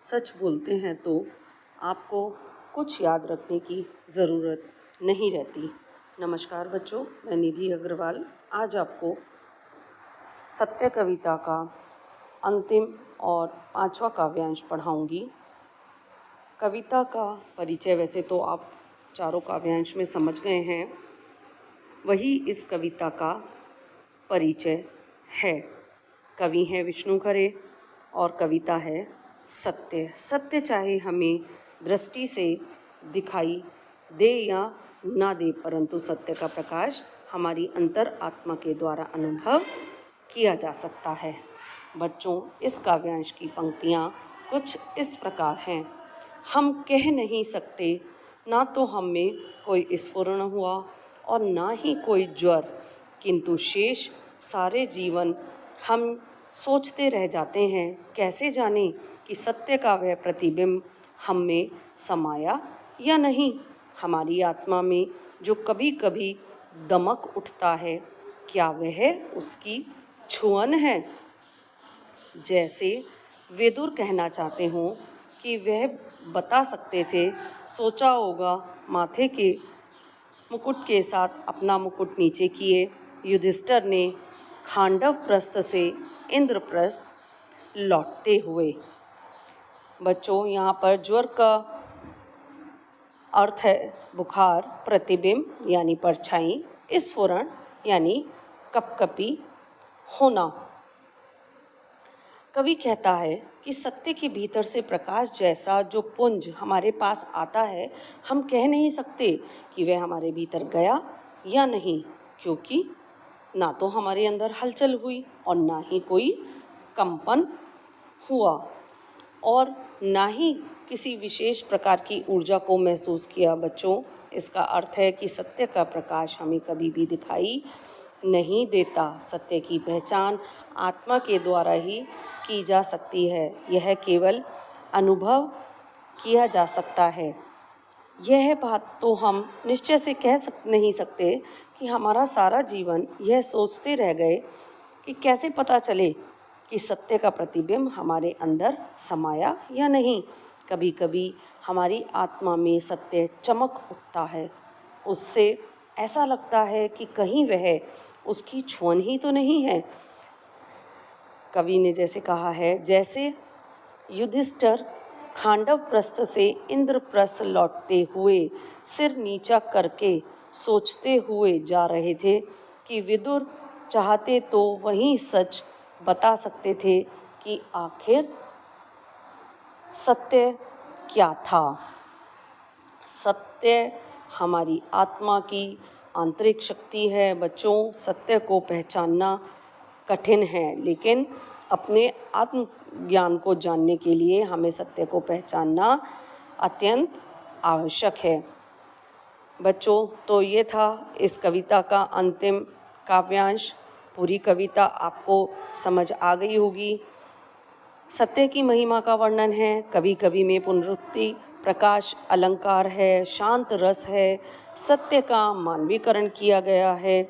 सच बोलते हैं तो आपको कुछ याद रखने की ज़रूरत नहीं रहती। नमस्कार बच्चों, मैं निधि अग्रवाल आज आपको सत्य कविता का अंतिम और 5वां काव्यांश पढ़ाऊंगी। कविता का परिचय वैसे तो आप चारों काव्यांश में समझ गए हैं, वही इस कविता का परिचय है। कवि हैं विष्णु खरे और कविता है सत्य। सत्य चाहे हमें दृष्टि से दिखाई दे या ना दे, परंतु सत्य का प्रकाश हमारी अंतर आत्मा के द्वारा अनुभव किया जा सकता है। बच्चों, इस काव्यांश की पंक्तियाँ कुछ इस प्रकार हैं। हम कह नहीं सकते, ना तो हम में कोई स्फुरण हुआ और ना ही कोई ज्वर, किंतु शेष सारे जीवन हम सोचते रह जाते हैं, कैसे जाने कि सत्य का वह प्रतिबिंब हम में समाया या नहीं। हमारी आत्मा में जो कभी कभी दमक उठता है, क्या वह उसकी छुअन है? जैसे विदुर कहना चाहते हों कि वह बता सकते थे, सोचा होगा माथे के मुकुट के साथ अपना मुकुट नीचे किए युधिष्ठिर ने खांडव प्रस्थ से इंद्रप्रस्थ लौटते हुए। बच्चों, यहाँ पर ज्वर का अर्थ है बुखार, प्रतिबिंब यानी परछाई, स्फुरण यानी कपकपी होना। कवि कहता है कि सत्य के भीतर से प्रकाश जैसा जो पुंज हमारे पास आता है, हम कह नहीं सकते कि वह हमारे भीतर गया या नहीं, क्योंकि ना तो हमारे अंदर हलचल हुई और ना ही कोई कंपन हुआ और ना ही किसी विशेष प्रकार की ऊर्जा को महसूस किया। बच्चों, इसका अर्थ है कि सत्य का प्रकाश हमें कभी भी दिखाई नहीं देता। सत्य की पहचान आत्मा के द्वारा ही की जा सकती है। यह केवल अनुभव किया जा सकता है। यह बात तो हम निश्चय से नहीं सकते कि हमारा सारा जीवन यह सोचते रह गए कि कैसे पता चले कि सत्य का प्रतिबिंब हमारे अंदर समाया या नहीं। कभी कभी हमारी आत्मा में सत्य चमक उठता है, उससे ऐसा लगता है कि कहीं वह उसकी छुअन ही तो नहीं है। कवि ने जैसे कहा है, जैसे युधिष्ठिर खांडव प्रस्थ से इंद्रप्रस्थ लौटते हुए सिर नीचा करके सोचते हुए जा रहे थे कि विदुर चाहते तो वही सच बता सकते थे कि आखिर सत्य क्या था। सत्य हमारी आत्मा की आंतरिक शक्ति है। बच्चों, सत्य को पहचानना कठिन है, लेकिन अपने आत्मज्ञान को जानने के लिए हमें सत्य को पहचानना अत्यंत आवश्यक है। बच्चों, तो ये था इस कविता का अंतिम काव्यांश। पूरी कविता आपको समझ आ गई होगी। सत्य की महिमा का वर्णन है, कभी कभी में पुनरुक्ति, प्रकाश अलंकार है, शांत रस है, सत्य का मानवीकरण किया गया है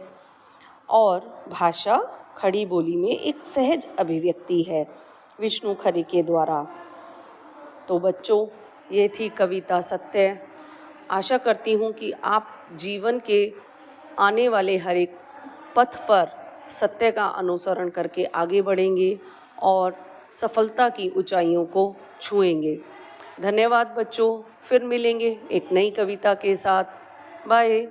और भाषा खड़ी बोली में एक सहज अभिव्यक्ति है विष्णु खरे के द्वारा। तो बच्चों, ये थी कविता सत्य। आशा करती हूँ कि आप जीवन के आने वाले हर एक पथ पर सत्य का अनुसरण करके आगे बढ़ेंगे और सफलता की ऊंचाइयों को छुएंगे। धन्यवाद बच्चों, फिर मिलेंगे एक नई कविता के साथ। बाय।